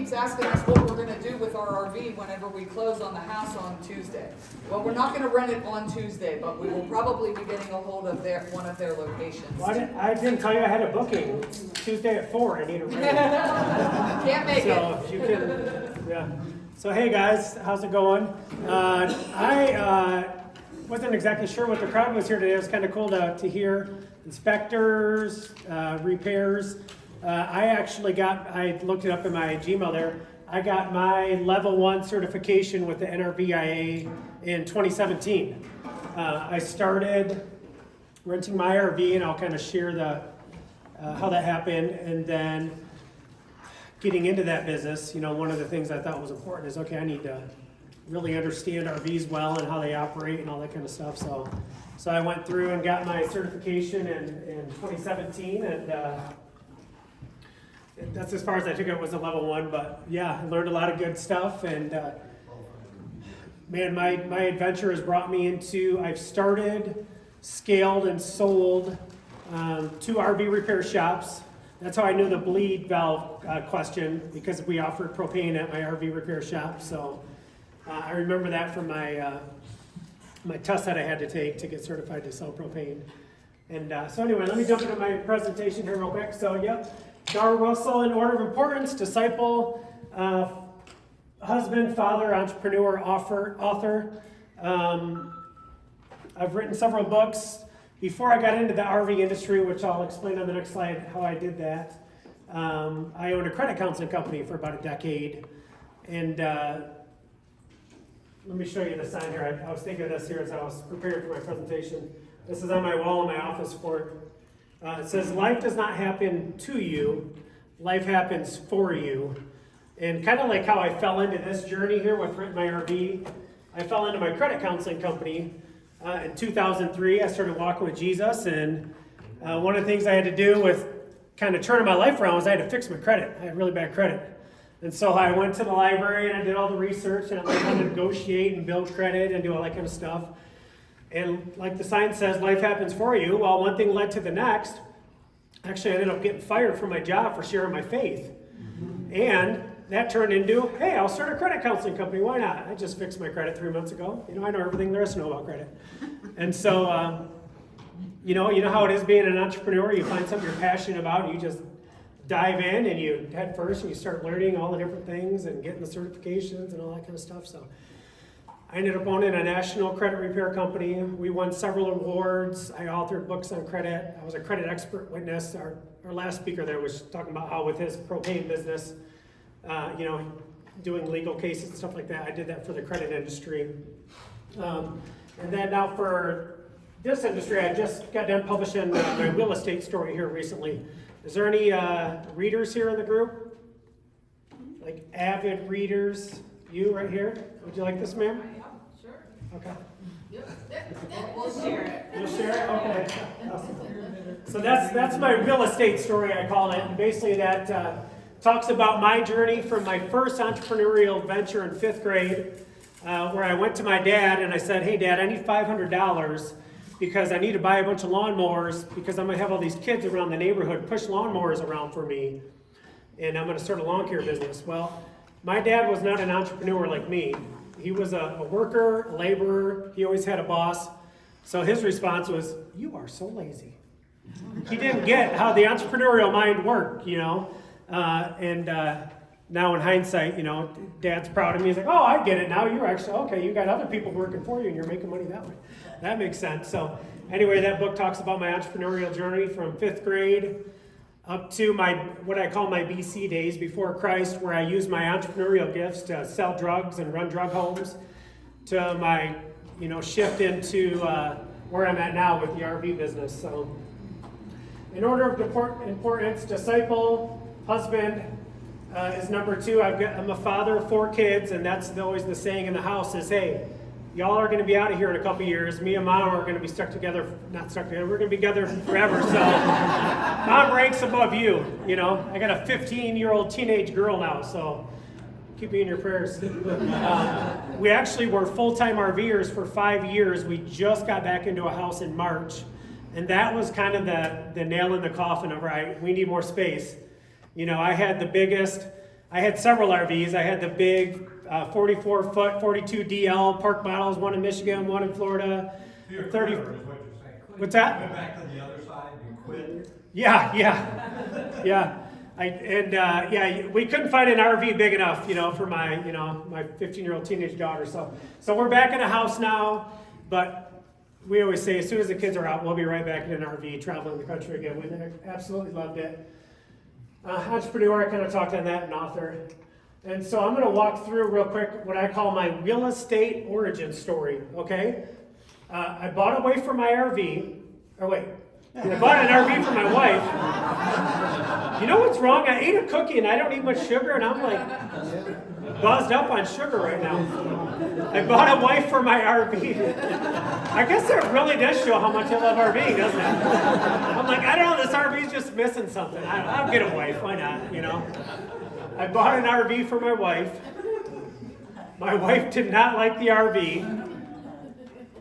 keeps asking us what we're gonna do with our RV whenever we close on the house on Tuesday. Well, we're not gonna rent it on Tuesday, but we will probably be getting a hold of one of their locations. Well, I didn't tell you I had a booking Tuesday at 4. I need a rent. Can't make So it. if you can, yeah. So hey guys, how's it going? I wasn't exactly sure what the crowd was here today. It was kind of cool to hear inspectors, repairs. I looked it up in my Gmail there. I got my level 1 certification with the NRVIA in 2017. I started renting my RV, and I'll kind of share how that happened, and then getting into that business. One of the things I thought was important is, okay, I need to really understand RVs well and how they operate and all that kind of stuff. So I went through and got my certification in 2017, and that's as far as I took it, was a level 1. But yeah, I learned a lot of good stuff, and man, my adventure has brought me into, I've started, scaled, and sold 2 RV repair shops. That's how I knew the bleed valve question, because we offered propane at my RV repair shop. So I remember that from my test that I had to take to get certified to sell propane. And so anyway, let me jump into my presentation here real quick. So yep, Garr Russell in order of importance: disciple, husband, father, entrepreneur, author. I've written several books. Before I got into the RV industry, which I'll explain on the next slide how I did that, I owned a credit counseling company for about a decade. And let me show you the sign here. I was thinking of this here as I was preparing for my presentation. This is on my wall in my office floor. It says, "Life does not happen to you, life happens for you." And kind of like how I fell into this journey here with renting my RV, I fell into my credit counseling company. In 2003, I started walking with Jesus, and one of the things I had to do with kind of turning my life around was I had to fix my credit. I had really bad credit. And so I went to the library and I did all the research, and I learned how to negotiate and build credit and do all that kind of stuff. And like the sign says, life happens for you. Well, one thing led to the next. Actually, I ended up getting fired from my job for sharing my faith. And that turned into, hey, I'll start a credit counseling company. Why not? I just fixed my credit 3 months ago. I know everything there is to know about credit. And so, you know how it is being an entrepreneur. You find something you're passionate about, and you just dive in, and you head first, and you start learning all the different things and getting the certifications and all that kind of stuff. So I ended up owning a national credit repair company. We won several awards. I authored books on credit. I was a credit expert witness. Our last speaker there was talking about how with his propane business, doing legal cases and stuff like that. I did that for the credit industry. And then now for this industry, I just got done publishing my real estate story here recently. Is there any readers here in the group? Like avid readers? You right here? Would you like this, ma'am? Yeah, sure. Okay. We'll share it. You'll share it? Okay. Awesome. So that's my real estate story, I call it. And basically that talks about my journey from my first entrepreneurial venture in 5th grade, where I went to my dad and I said, "Hey Dad, I need $500 because I need to buy a bunch of lawnmowers because I'm going to have all these kids around the neighborhood push lawnmowers around for me, and I'm going to start a lawn care business." Well, my dad was not an entrepreneur like me. He was a worker, a laborer. He always had a boss. So his response was, "You are so lazy." He didn't get how the entrepreneurial mind worked, now in hindsight, Dad's proud of me. He's like, "Oh, I get it now. You're actually, okay, you got other people working for you and you're making money that way." That makes sense. So anyway, that book talks about my entrepreneurial journey from 5th grade up to what I call my BC days, before Christ, where I used my entrepreneurial gifts to sell drugs and run drug homes, to my, shift into where I'm at now with the RV business. So in order of importance, disciple, husband is number 2. I'm a father of 4 kids, and that's always the saying in the house is, hey, y'all are going to be out of here in a couple years. Me and Mom are going to be not stuck together. We're going to be together forever. So Mom ranks above you. I got a 15-year-old teenage girl now, so keep me in your prayers. We actually were full-time RVers for 5 years. We just got back into a house in March, and that was kind of the nail in the coffin of, right, we need more space. I had the biggest I had several RVs. I had the big 44-foot, 42 DL park models, one in Michigan, one in Florida. You're 30. is what you're saying. What's that? Went back to the other side, you quit. Yeah. We couldn't find an RV big enough, for my, my 15-year-old teenage daughter. So we're back in a house now, but we always say as soon as the kids are out, we'll be right back in an RV traveling the country again. We absolutely loved it. Entrepreneur, I kind of talked on that, and author. And so I'm going to walk through real quick what I call my real estate origin story, okay? I bought away from my RV, I bought an RV for my wife. You know what's wrong? I ate a cookie and I don't eat much sugar, and I'm like buzzed up on sugar right now. I bought a wife for my RV. I guess that really does show how much I love RVing, doesn't it? I'm like, I don't know, this RV's just missing something. I'll get a wife, why not, I bought an RV for my wife. My wife did not like the RV.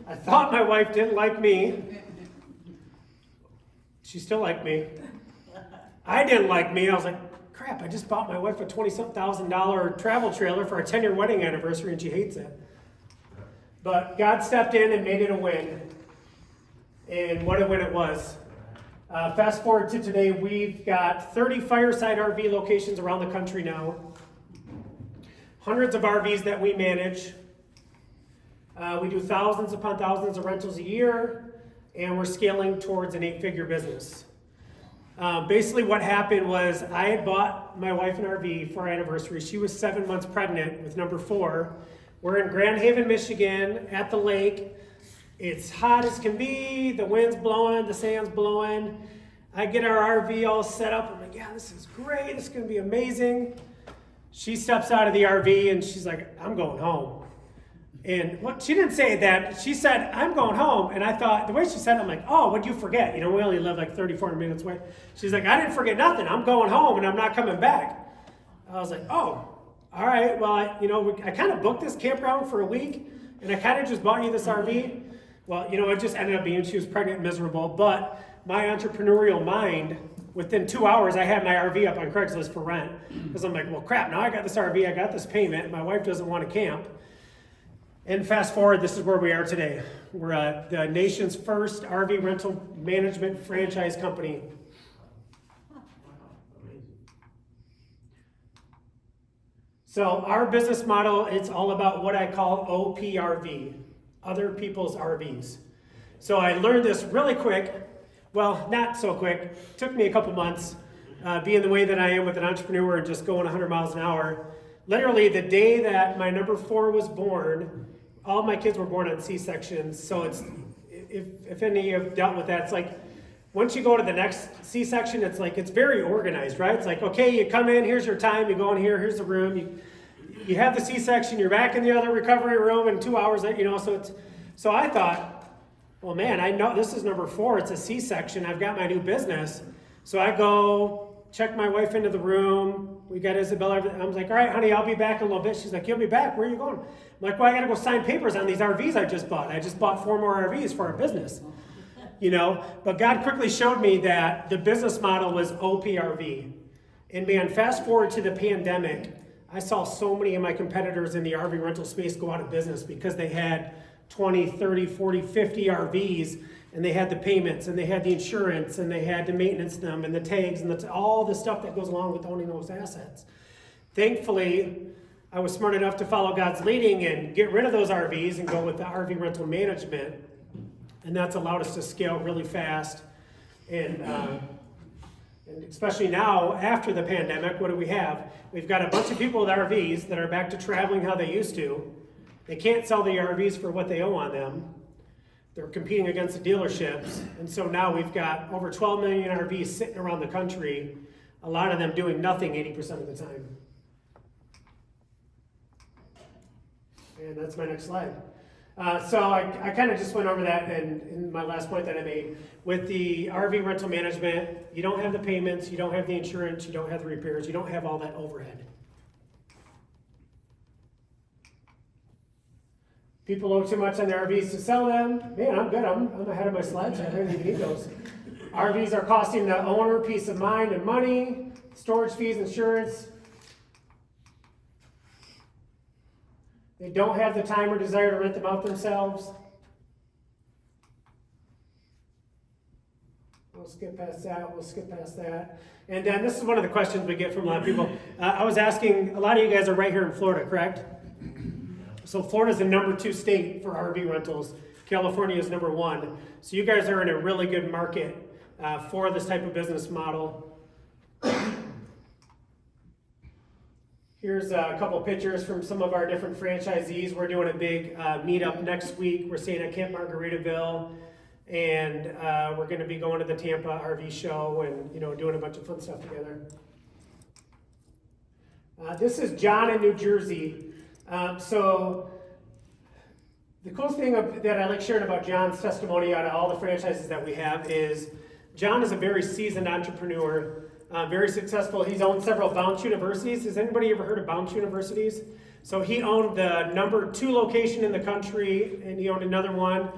I thought my wife didn't like me. She still liked me. I didn't like me. I was like, crap, I just bought my wife a $20,000 travel trailer for our 10-year wedding anniversary, and she hates it. But God stepped in and made it a win. And what a win it was. Fast forward to today, we've got 30 Fireside RV locations around the country now. Hundreds of RVs that we manage. We do thousands upon thousands of rentals a year, and we're scaling towards an 8-figure business. Basically what happened was I had bought my wife an RV for our anniversary. She was 7 months pregnant with number 4. We're in Grand Haven, Michigan at the lake. It's hot as can be, the wind's blowing, the sand's blowing. I get our RV all set up. I'm like, yeah, this is great, this is gonna be amazing. She steps out of the RV and she's like, I'm going home. And what she didn't say that, she said, I'm going home. And I thought, the way she said it, I'm like, oh, what'd you forget? We only live like 30, 40 minutes away. She's like, I didn't forget nothing. I'm going home and I'm not coming back. I was like, oh, all right. Well, I kind of booked this campground for a week and I kind of just bought you this RV. Well, it just ended up being she was pregnant and miserable. But my entrepreneurial mind, within 2 hours, I had my RV up on Craigslist for rent. Because I'm like, well, crap, now I got this RV, I got this payment, my wife doesn't want to camp. And fast forward, this is where we are today. We're the nation's first RV rental management franchise company. So our business model, it's all about what I call OPRV, other people's RVs. So I learned this really quick. Well, not so quick. It took me a couple months, being the way that I am with an entrepreneur and just going 100 miles an hour. Literally, the day that my number 4 was born, all my kids were born on C-sections. So it's, if any of you have dealt with that, it's like, once you go to the next C-section, it's like, it's very organized, right? It's like, okay, you come in, here's your time, you go in here, here's the room. You have the C-section, you're back in the other recovery room in 2 hours, so I thought, well, man, I know this is number 4, it's a C-section, I've got my new business. So I go check my wife into the room, we got Isabella, I was like, all right, honey, I'll be back in a little bit. She's like, you'll be back, where are you going? I'm like, well, I gotta go sign papers on these RVs I just bought. I just bought 4 more RVs for our business. But God quickly showed me that the business model was OPRV. And man, fast forward to the pandemic, I saw so many of my competitors in the RV rental space go out of business because they had 20, 30, 40, 50 RVs, and they had the payments, and they had the insurance, and they had to maintenance them, and the tags, and all the stuff that goes along with owning those assets. Thankfully, I was smart enough to follow God's leading and get rid of those RVs and go with the RV rental management. And that's allowed us to scale really fast. And especially now, after the pandemic, what do we have? We've got a bunch of people with RVs that are back to traveling how they used to. They can't sell the RVs for what they owe on them. They're competing against the dealerships. And so now we've got over 12 million RVs sitting around the country, a lot of them doing nothing 80% of the time. And that's my next slide. So I kind of just went over that in my last point that I made. With the RV rental management, you don't have the payments, you don't have the insurance, you don't have the repairs, you don't have all that overhead. People owe too much on their RVs to sell them. Man, I'm good. I'm ahead of my slides. I don't even need those. RVs are costing the owner peace of mind and money, storage fees, insurance. They don't have the time or desire to rent them out themselves. We'll skip past that. And then this is one of the questions we get from a lot of people. I was asking, a lot of you guys are right here in Florida, correct? So Florida's the #2 state for RV rentals. California is #1. So you guys are in a really good market for this type of business model. Here's a couple pictures from some of our different franchisees. We're doing a big meetup next week. We're staying at Camp Margaritaville, and we're going to be going to the Tampa RV show and doing a bunch of fun stuff together. This is John in New Jersey. So the cool thing that I like sharing about John's testimony out of all the franchises that we have is John is a very seasoned entrepreneur. Very successful. He's owned several Bounce universities. Has anybody ever heard of Bounce universities? So he owned the #2 location in the country, and he owned another one.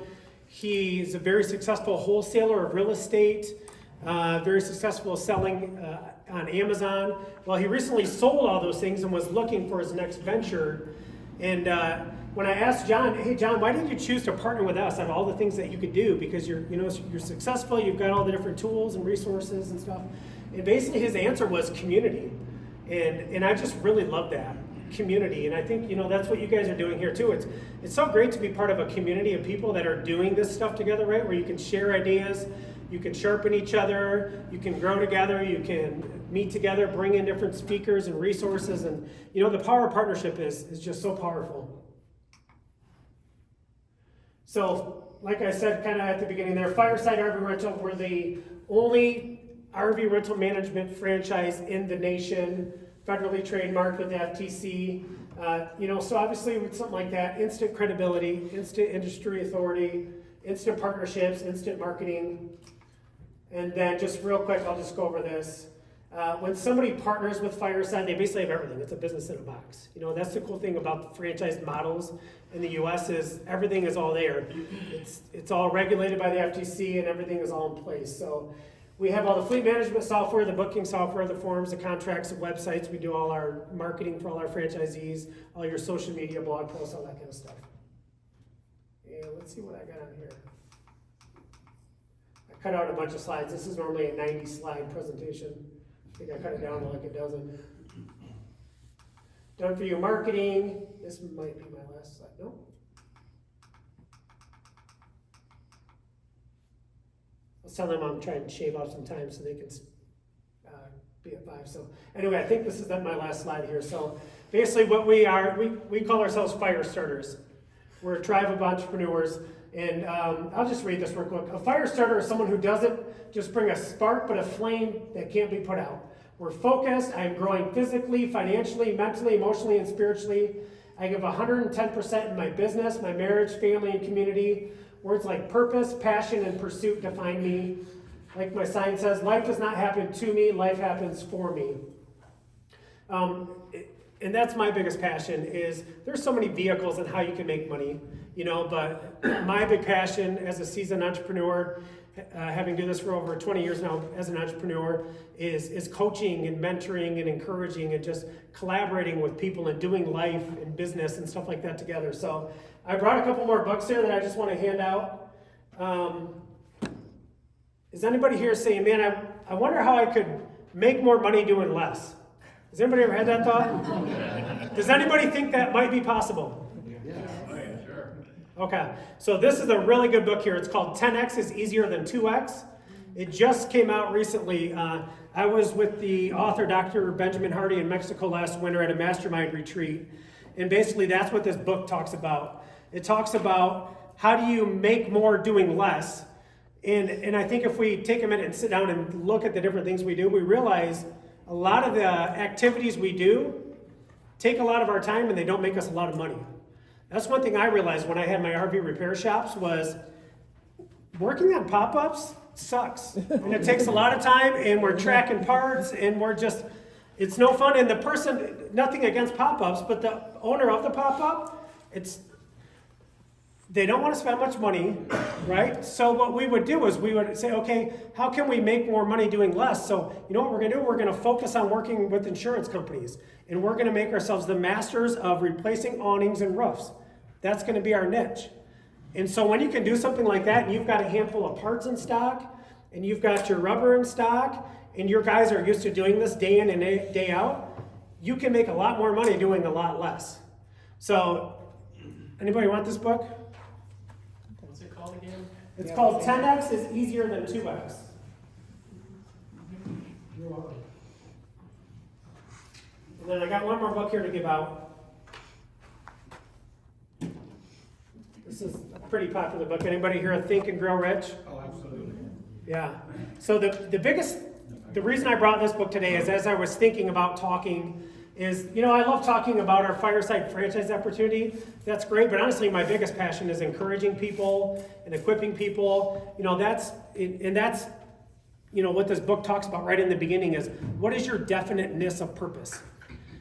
He's a very successful wholesaler of real estate, very successful selling on Amazon. Well, he recently sold all those things and was looking for his next venture. And when I asked John, hey John, why did you choose to partner with us out of all the things that you could do? Because you're successful, you've got all the different tools and resources and stuff. And basically his answer was community. And I just really love that, community. And I think, that's what you guys are doing here too. It's so great to be part of a community of people that are doing this stuff together, right? Where you can share ideas, you can sharpen each other, you can grow together, you can meet together, bring in different speakers and resources. And, the power of partnership is just so powerful. So, like I said kind of at the beginning there, Fireside RV Rental, we're the only RV rental management franchise in the nation, federally trademarked with the FTC. So obviously with something like that, instant credibility, instant industry authority, instant partnerships, instant marketing. And then just real quick, I'll just go over this. When somebody partners with Fireside, they basically have everything. It's a business in a box. That's the cool thing about the franchise models in the US is everything is all there. It's all regulated by the FTC and everything is all in place. So we have all the fleet management software, the booking software, the forms, the contracts, the websites. We do all our marketing for all our franchisees, all your social media, blog posts, all that kind of stuff. And let's see what I got on here. I cut out a bunch of slides. This is normally a 90-slide presentation. I think I cut it down to like a dozen. Done for you marketing. This might be my last slide. Nope. I'll tell them I'm trying to shave off some time so they can be at 5. So anyway, I think this is my last slide here. So basically what we are, we call ourselves fire starters. We're a tribe of entrepreneurs. And I'll just read this real quick. A fire starter is someone who doesn't just bring a spark, but a flame that can't be put out. We're focused. I'm growing physically, financially, mentally, emotionally, and spiritually. I give 110% in my business, my marriage, family, and community. Words like purpose, passion, and pursuit define me. Like my sign says, life does not happen to me, life happens for me. And that's my biggest passion is there's so many vehicles on how you can make money, but my big passion as a seasoned entrepreneur, having done this for over 20 years now as an entrepreneur, is coaching and mentoring and encouraging and just collaborating with people and doing life and business and stuff like that together. So I brought a couple more books here that I just want to hand out. Is anybody here saying, man, I wonder how I could make more money doing less? Has anybody ever had that thought? Does anybody think that might be possible? Sure. Okay, so this is a really good book here. It's called 10X is Easier Than 2X. It just came out recently. I was with the author, Dr. Benjamin Hardy, in Mexico last winter at a mastermind retreat. And basically that's what this book talks about. It talks about how do you make more doing less. And I think if we take a minute and sit down and look at the different things we do, we realize a lot of the activities we do take a lot of our time and they don't make us a lot of money. That's one thing I realized when I had my RV repair shops was working on pop-ups sucks. And it takes a lot of time and we're tracking parts and it's no fun. And the person, nothing against pop-ups, but the owner of the pop-up, they don't want to spend much money, right? So what we would do is we would say, okay, how can we make more money doing less? So you know what we're going to do? We're going to focus on working with insurance companies, and we're going to make ourselves the masters of replacing awnings and roofs. That's going to be our niche. And so when you can do something like that, and you've got a handful of parts in stock, and you've got your rubber in stock, and your guys are used to doing this day in and day out, you can make a lot more money doing a lot less. So anybody want this book? What's it called again? It's called 10X is Easier Than 2X. You're welcome. And then I got one more book here to give out. This is a pretty popular book. Anybody here Think and Grow Rich? Oh, absolutely. Yeah. So the reason I brought this book today is as I was thinking about talking is, you know, I love talking about our fireside franchise opportunity. That's great, but honestly, my biggest passion is encouraging people and equipping people. You know, that's, you know, what this book talks about right in the beginning is, what is your definiteness of purpose?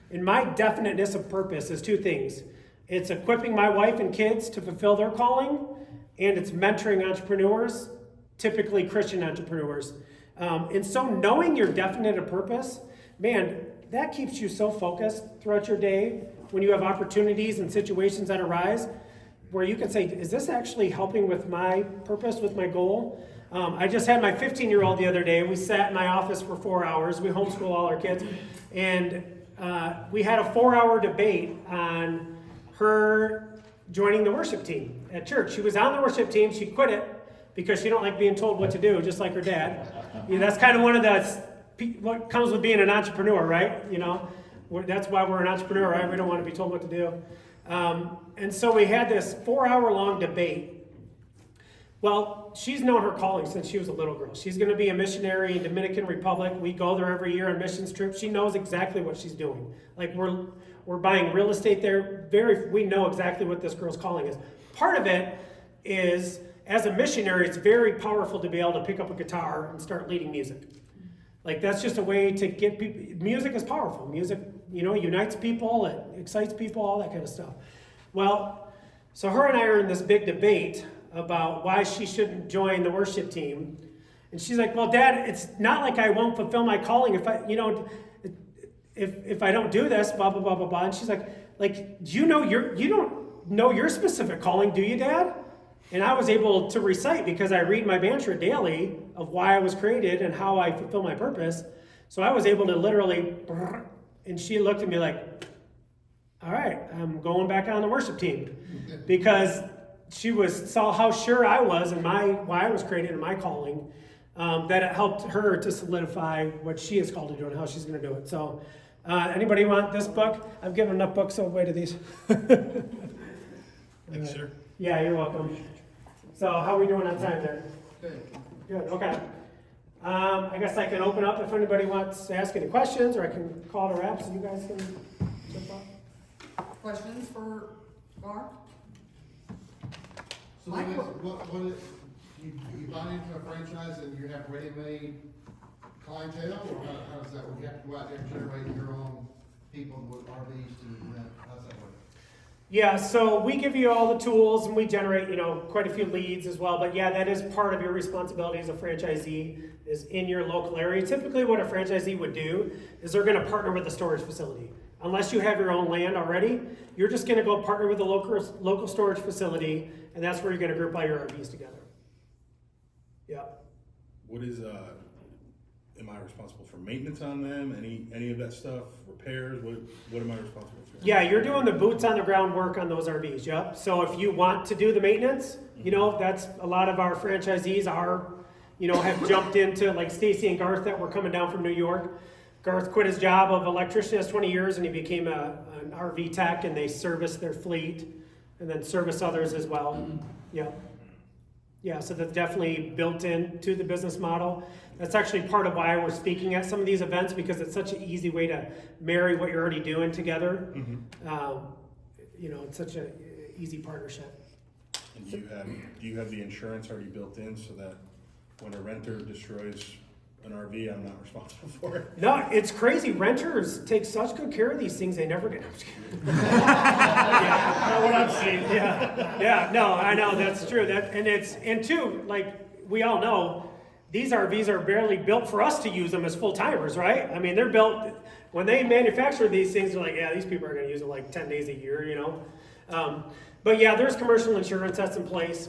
And my definiteness of purpose is two things. It's equipping my wife and kids to fulfill their calling, and it's mentoring entrepreneurs, typically Christian entrepreneurs. And so knowing your definite of purpose, man, that keeps you so focused throughout your day when you have opportunities and situations that arise where you can say, is this actually helping with my purpose, with my goal? I just had my 15-year-old the other day. We sat in my office for 4 hours. We homeschool all our kids. And we had a 4-hour debate on her joining the worship team at church. She was on the worship team. She quit it because she don't like being told what to do, just like her dad. You know, that's kind of one of what comes with being an entrepreneur, right? You know, that's why we're an entrepreneur, right? We don't want to be told what to do. And so we had this 4-hour-long debate. Well, she's known her calling since she was a little girl. She's going to be a missionary in Dominican Republic. We go there every year on missions trips. She knows exactly what she's doing. Like we're buying real estate there. We know exactly what this girl's calling is. Part of it is, as a missionary, it's very powerful to be able to pick up a guitar and start leading music. Like that's just a way to get people. Music is powerful. Music, you know, unites people, it excites people, all that kind of stuff. Well, so her and I are in this big debate about why she shouldn't join the worship team. And she's like, well, Dad, it's not like I won't fulfill my calling if I, you know, if I don't do this, blah, blah, blah, blah, blah. And she's like, you don't know your specific calling, do you, Dad? And I was able to recite because I read my mantra daily of why I was created and how I fulfill my purpose. So I was able to literally, and she looked at me like, all right, I'm going back on the worship team. Because she saw how sure I was and why I was created and my calling, that it helped her to solidify what she is called to do and how she's going to do it. So anybody want this book? I've given enough books away to these. Thanks, sir. Yeah, you're welcome. So how are we doing on time there? Good. Good, okay. I guess I can open up if anybody wants to ask any questions, or I can call it a wrap so you guys can jump up. Questions for Garr? So then you buy into a franchise and you have ready-made clientele, or how does that work? You have to go out there and generate your own people with RVs to rent, how does that work? Yeah, so we give you all the tools and we generate, you know, quite a few leads as well. But yeah, that is part of your responsibility as a franchisee is in your local area. Typically what a franchisee would do is they're going to partner with a storage facility. Unless you have your own land already, you're just going to go partner with a local storage facility, and that's where you're going to group all your RVs together. Yeah. What is, am I responsible for maintenance on them? Any of that stuff? Repairs? What am I responsible for? Yeah, you're doing the boots on the ground work on those RVs, yep. So if you want to do the maintenance, you know, that's a lot of our franchisees have jumped into, like Stacy and Garth that were coming down from New York. Garth quit his job of electrician, has 20 years, and he became an RV tech, and they service their fleet and then service others as well. Yeah. Yeah, so that's definitely built into the business model. That's actually part of why we're speaking at some of these events, because it's such an easy way to marry what you're already doing together. It's such an easy partnership. And do you have the insurance already built in so that when a renter destroys an RV, I'm not responsible for it. No, it's crazy. Renters take such good care of these things, they never get. I'm just kidding. Yeah, Not what I've seen. yeah, no, I know, that's true. And two, like, we all know, these RVs are barely built for us to use them as full-timers, right? I mean, they're built, when they manufacture these things, they're like, yeah, these people are gonna use it like 10 days a year, you know? But yeah, there's commercial insurance that's in place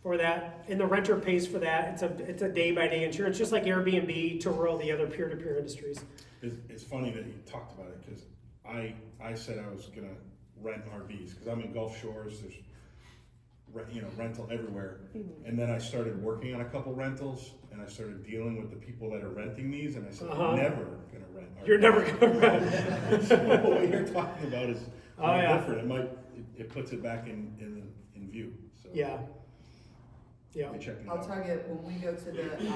for that, and the renter pays for that. It's a day-by-day insurance, just like Airbnb, Turo, the other peer-to-peer industries. It's funny that you talked about it, because I said I was gonna rent RVs, because I'm in Gulf Shores, there's rental everywhere. And then I started working on a couple rentals, and I started dealing with the people that are renting these, and I said, I'm never gonna rent RVs. You're never gonna rent. So what you're talking about is yeah. different. It puts it back in view, so. Yeah. Yeah. We're checking it I'll out. tell you, when we go to the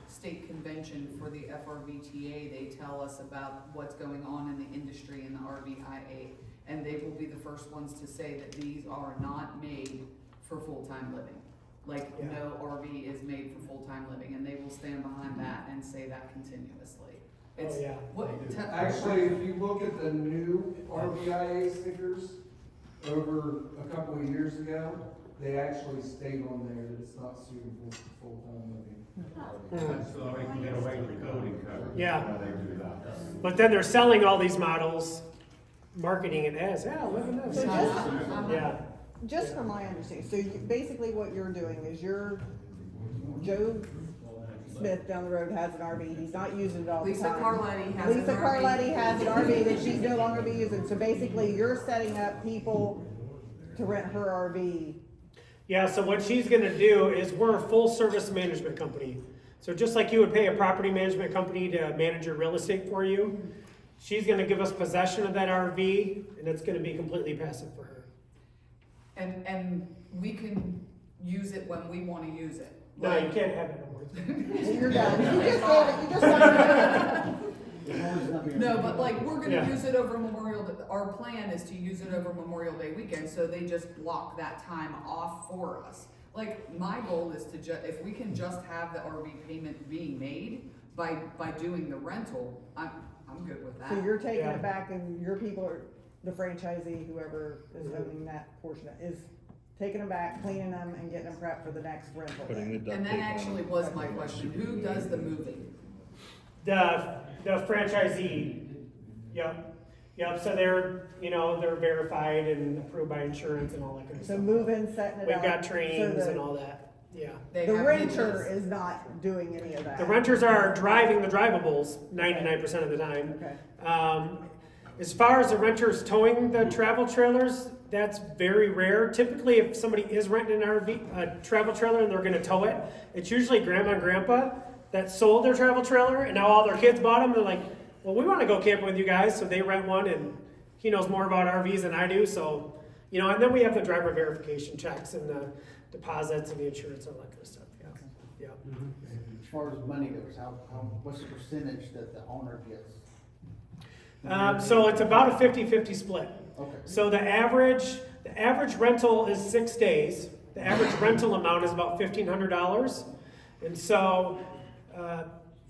state convention for the FRVTA, they tell us about what's going on in the industry in the RVIA. And they will be the first ones to say that these are not made for full-time living. Like, Yeah. no RV is made for full-time living, and they will stand behind that and say that continuously. It's, yeah. Actually, if you look at the new RVIA stickers over a couple of years ago, they actually state on there that it's not suitable for full-time living. So they can get away with coding coverage. Yeah. But then they're selling all these models, marketing it as, yeah, look at this. So just, Yeah. just from my understanding, so basically what you're doing is Joe Smith down the road has an RV, he's not using it all the Lisa time. Carletti has an Lisa RV. Carletti has an RV that she's no longer be using, so basically you're setting up people to rent her RV. Yeah, so what she's gonna do is we're a full service management company. So just like you would pay a property management company to manage your real estate for you, she's gonna give us possession of that RV, and it's gonna be completely passive for her. And we can use it when we wanna use it. No, you can't have it no more. You're done. You just gave it, you just got it. No, but like, we're gonna Yeah. use it over Memorial Day. Our plan is to use it over Memorial Day weekend, so they just block that time off for us. Like, my goal is to if we can just have the RV payment being made by doing the rental, I'm good with that. So you're taking Yeah. it back and your people are, the franchisee, whoever is owning that portion, is taking them back, cleaning them and getting them prepped for the next rental. Putting the duct And that tape on actually it. was my question, who does the moving? The franchisee, yep, so they're verified and approved by insurance and all that kind of So stuff. moving, setting it up. We've got so trainings the- and all that, yeah. They The have renter hitches. is not doing any of that. The renters are driving the drivables 99% of the time. Okay. As far as the renters towing the travel trailers, that's very rare. Typically, if somebody is renting an RV, a travel trailer, and they're gonna tow it, it's usually grandma and grandpa that sold their travel trailer, and now all their kids bought them. They're like, well, we wanna go camping with you guys, so they rent one, and he knows more about RVs than I do, so, and then we have the driver verification checks and the deposits and the insurance and all that kind of stuff, yeah. As far as money goes, what's the percentage that the owner gets? So it's about a 50-50 split. Okay. So the average rental is 6 days. The average rental amount is about $1,500. And so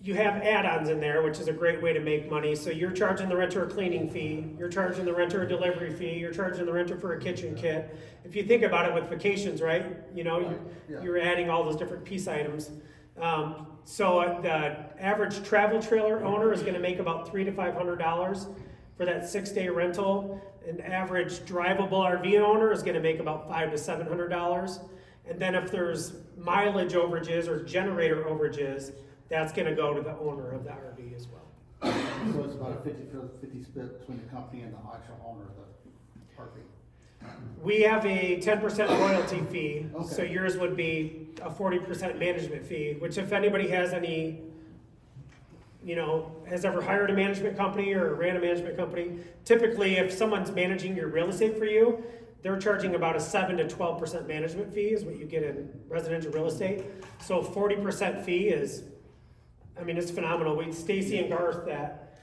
you have add-ons in there, which is a great way to make money. So you're charging the renter a cleaning fee, you're charging the renter a delivery fee, you're charging the renter for a kitchen kit. If you think about it with vacations, right? You're adding all those different piece items. So the average travel trailer owner is gonna make about $300 to $500 for that 6-day rental. An average drivable RV owner is gonna make about $500 to $700. And then if there's mileage overages or generator overages, that's gonna go to the owner of the RV as well. So it's about a 50-50 split between the company and the actual owner of the RV. We have a 10% royalty fee, so Okay. yours would be a 40% management fee, which if anybody has any, has ever hired a management company or ran a management company, typically if someone's managing your real estate for you, they're charging about a 7 to 12% management fee is what you get in residential real estate. So 40% fee is, it's phenomenal. Stacy and Garth that,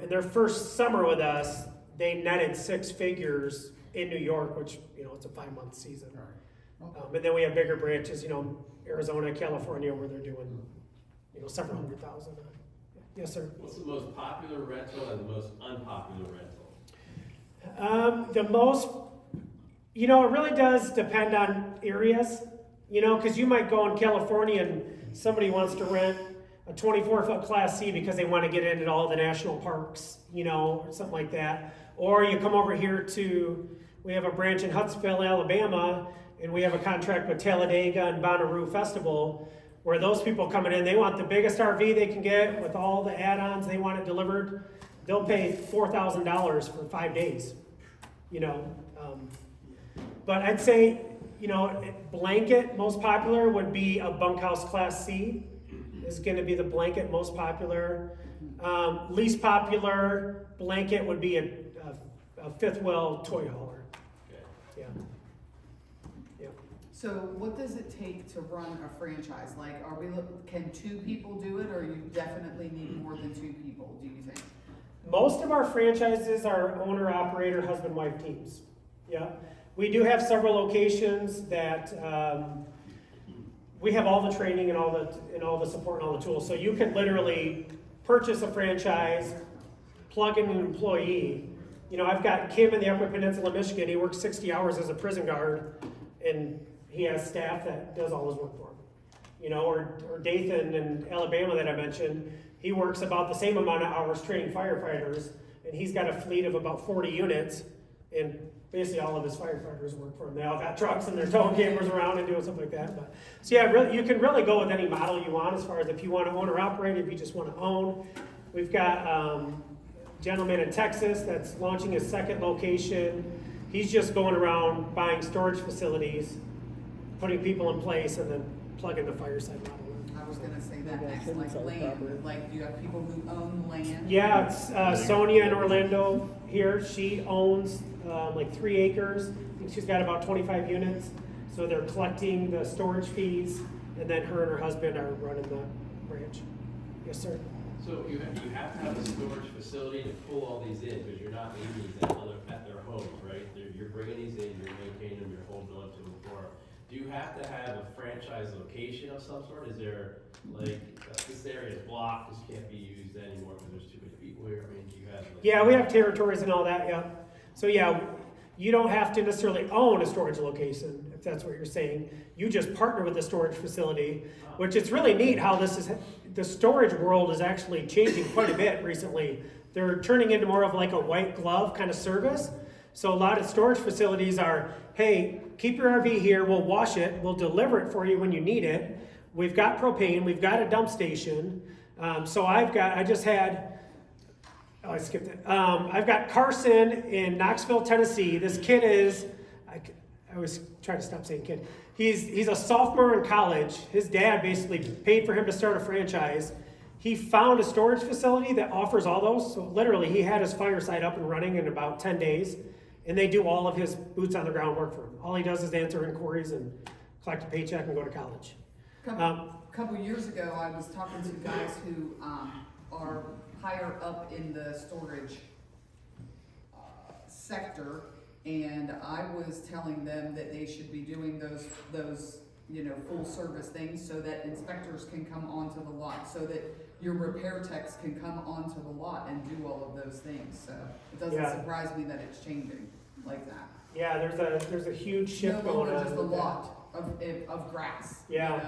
in their first summer with us, they netted 6 figures in New York, which, it's a 5-month season. All right. Okay. And then we have bigger branches, Arizona, California, where they're doing several hundred thousand. Yes, sir. What's the most popular rental and the most unpopular rental? The most, it really does depend on areas, because you might go in California and somebody wants to rent a 24-foot Class C because they want to get into all the national parks, or something like that. Or you come over here we have a branch in Huntsville, Alabama, and we have a contract with Talladega and Bonnaroo Festival, where those people coming in, they want the biggest RV they can get with all the add-ons, they want it delivered. They'll pay $4,000 for 5 days, But I'd say, blanket most popular would be a bunkhouse Class C is going to be the blanket most popular. Least popular blanket would be a fifth wheel toy hauler. Yeah. Yeah. So what does it take to run a franchise? Like, can 2 people do it, or you definitely need more than 2 people, do you think? Most of our franchises are owner-operator, husband-wife teams. Yeah. We do have several locations that we have all the training and all the support and all the tools. So you can literally purchase a franchise, plug in an employee. I've got Kim in the Upper Peninsula of Michigan. He works 60 hours as a prison guard, and he has staff that does all his work for him. Or Dathan in Alabama that I mentioned, he works about the same amount of hours training firefighters, and he's got a fleet of about 40 units, and basically all of his firefighters work for him. They all got trucks and they're towing campers around and doing stuff like that. But so yeah, really, you can really go with any model you want as far as if you want to own or operate, if you just want to own. We've got a gentleman in Texas that's launching his 2nd location. He's just going around buying storage facilities, putting people in place, and then plugging the fireside model in. I was gonna say that next, like land, like do you have people who own land? Yeah, it's Sonia in Orlando here. She owns like 3 acres. I think she's got about 25 units. So they're collecting the storage fees, and then her and her husband are running the branch. Yes, sir. So you have to have a storage facility to pull all these in, because you're not leaving these at their homes, right? You're bringing these in, you're maintaining them, you're holding on to them for. Do you have to have a franchise location of some sort? Is there this area is blocked, this can't be used anymore because there's too many people here? I mean, do you have Yeah, we have territories and all that, yeah. So yeah, you don't have to necessarily own a storage location, if that's what you're saying. You just partner with the storage facility, which it's really neat how the storage world is actually changing quite a bit recently. They're turning into more of like a white glove kind of service. So a lot of storage facilities are, hey, keep your RV here, we'll wash it, we'll deliver it for you when you need it. We've got propane, we've got a dump station. I skipped it. I've got Carson in Knoxville, Tennessee. This kid is, I always try to stop saying kid. He's a sophomore in college. His dad basically paid for him to start a franchise. He found a storage facility that offers all those. So literally, he had his fireside up and running in about 10 days. And they do all of his boots on the ground work for him. All he does is answer inquiries and collect a paycheck and go to college. Couple years ago, I was talking to guys who are higher up in the storage sector, and I was telling them that they should be doing those full service things so that inspectors can come onto the lot, so that your repair techs can come onto the lot and do all of those things. So it doesn't surprise me that it's changing like that. Yeah, there's a huge shift no going on. longer just a lot of grass. Yeah.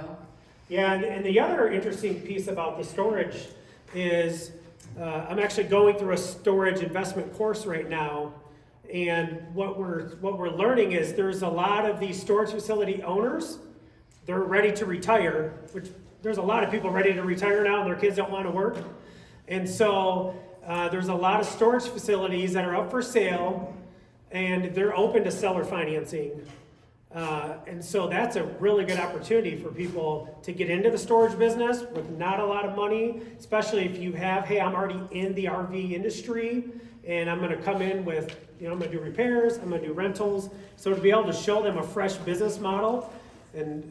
Yeah, and the other interesting piece about the storage is I'm actually going through a storage investment course right now, and what we're learning is there's a lot of these storage facility owners, they're ready to retire, which there's a lot of people ready to retire now and their kids don't want to work. And so there's a lot of storage facilities that are up for sale, and they're open to seller financing. And so that's a really good opportunity for people to get into the storage business with not a lot of money, especially if you have, hey, I'm already in the RV industry and I'm going to come in with, I'm going to do repairs, I'm going to do rentals. So to be able to show them a fresh business model. And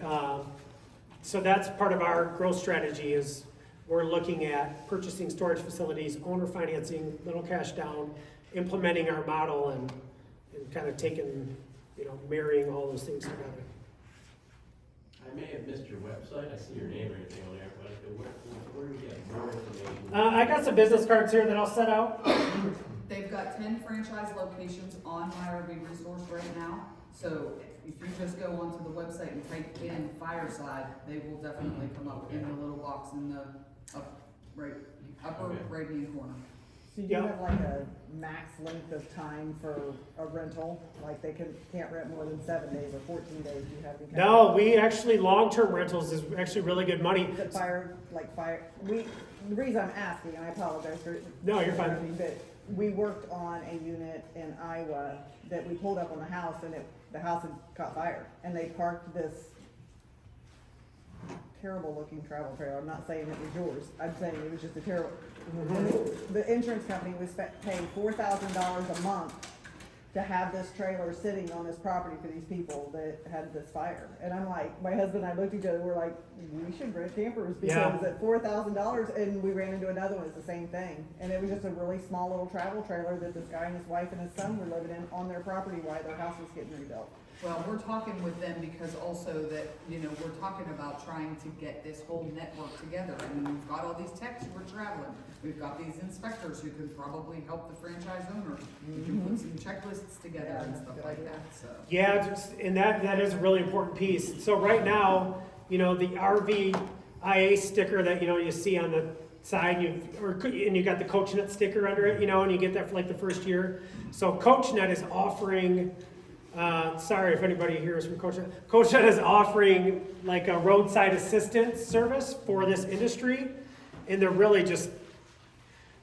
so that's part of our growth strategy is we're looking at purchasing storage facilities, owner financing, little cash down, implementing our model and kind of taking, marrying all those things together. I may have missed your website, I see your name and everything on there, but where do we get more information? I got some business cards here that I'll set out. They've got 10 franchise locations on my RV resource right now. So if you just go onto the website and type in Fireside, they will definitely come up in the little box in the upper Okay. right hand corner. So you Yeah. have like a max length of time for a rental, like they can't rent more than 7 days or 14 days, you have any kind No, of- we actually, long-term rentals is actually really good money. The reason I'm asking, and I apologize for. No, you're fine. But we worked on a unit in Iowa that we pulled up on the house and the house had caught fire. And they parked this terrible looking travel trailer. I'm not saying it was yours. I'm saying it was just a terrible. The insurance company was paying $4,000 a month to have this trailer sitting on this property for these people that had this fire. And I'm like, my husband and I looked at each other, we're like, we should rent campers Yeah. because at $4,000, and we ran into another one, it's the same thing. And it was just a really small little travel trailer that this guy and his wife and his son were living in on their property while their house was getting rebuilt. Well, we're talking with them because also that, we're talking about trying to get this whole network together. I mean, we've got all these techs who are traveling. We've got these inspectors who can probably help the franchise owner. We can put some checklists together and stuff like that, so. Yeah, and that is a really important piece. So right now, the RVIA sticker that, you see on the side, and you got the CoachNet sticker under it, and you get that for like the first year. So CoachNet is offering, sorry if anybody here is from CoachNet. CoachNet is offering like a roadside assistance service for this industry, and they're really just,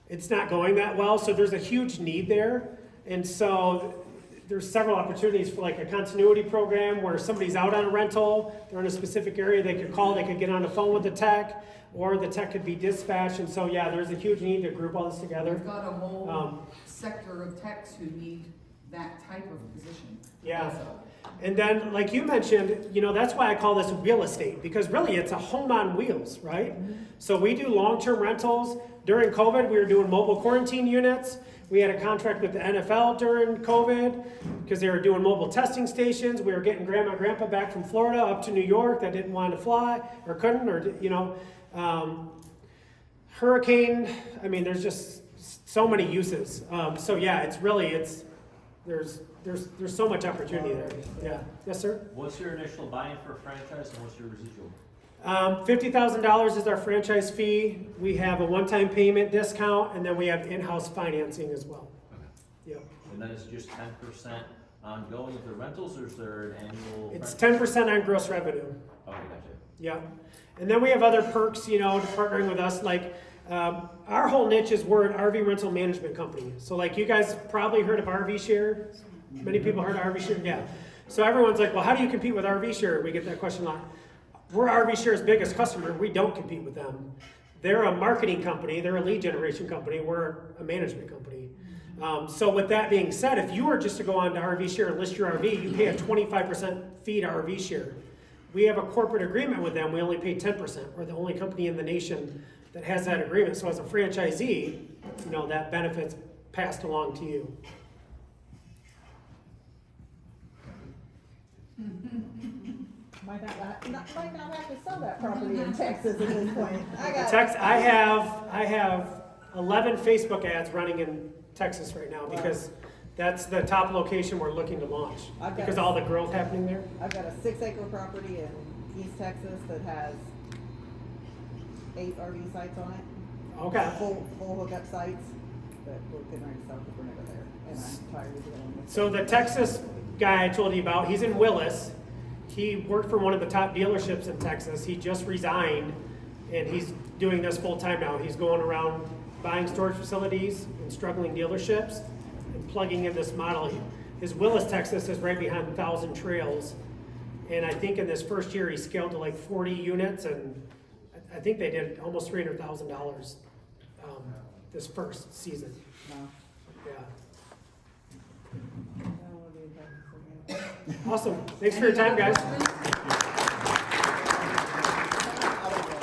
it's not going that well, so there's a huge need there. And so there's several opportunities for like a continuity program where somebody's out on a rental, they're in a specific area, they could call, they could get on the phone with the tech, or the tech could be dispatched. And so, yeah, there's a huge need to group all this together. We've got a whole sector of techs who need that type of position. Yeah. also. And then, like you mentioned, that's why I call this real estate, because really it's a home on wheels, right? So we do long-term rentals. During COVID, we were doing mobile quarantine units. We had a contract with the NFL during COVID because they were doing mobile testing stations. We were getting grandma and grandpa back from Florida up to New York that didn't want to fly or couldn't, or, hurricane. I mean, there's just so many uses. So yeah, there's so much opportunity there. Yeah. Yes, sir? What's your initial buy-in for a franchise and what's your residual? $50,000 is our franchise fee. We have a one-time payment discount, and then we have in-house financing as well. Yep. And then it's just 10% ongoing of the rentals, or is there an annual? It's 10% on gross revenue. Okay, gotcha. Yep. And then we have other perks, partnering with us. Like, our whole niche is we're an RV rental management company. So like you guys probably heard of RV Share. Many people heard of RV Share. Yeah. So everyone's like, well, how do you compete with RV Share? We get that question a lot. We're RV Share's biggest customer. We don't compete with them. They're a marketing company. They're a lead generation company. We're a management company. So with that being said, if you were just to go on to RV Share and list your RV, you pay a 25% fee to RV Share. We have a corporate agreement with them. We only pay 10%. We're the only company in the nation that has that agreement. So as a franchisee, that benefit's passed along to you. Might not have to sell that property in Texas at this point. I have 11 Facebook ads running in Texas right now because that's the top location we're looking to launch because all the growth happening there. I've got a 6-acre property in East Texas that has 8 RV sites on it. Okay. Full hookup sites, but we're getting ready to sell because we're never there, and I'm tired of dealing with it. So the Texas guy I told you about, he's in Willis. He worked for one of the top dealerships in Texas. He just resigned, and he's doing this full time now. He's going around buying storage facilities and struggling dealerships and plugging in this model. His Willis, Texas is right behind 1,000 Trails. And I think in this first year, he scaled to like 40 units, and I think they did almost $300,000 this first season. No. Yeah. I don't wanna be in Texas again. Awesome. Thanks for your time, guys.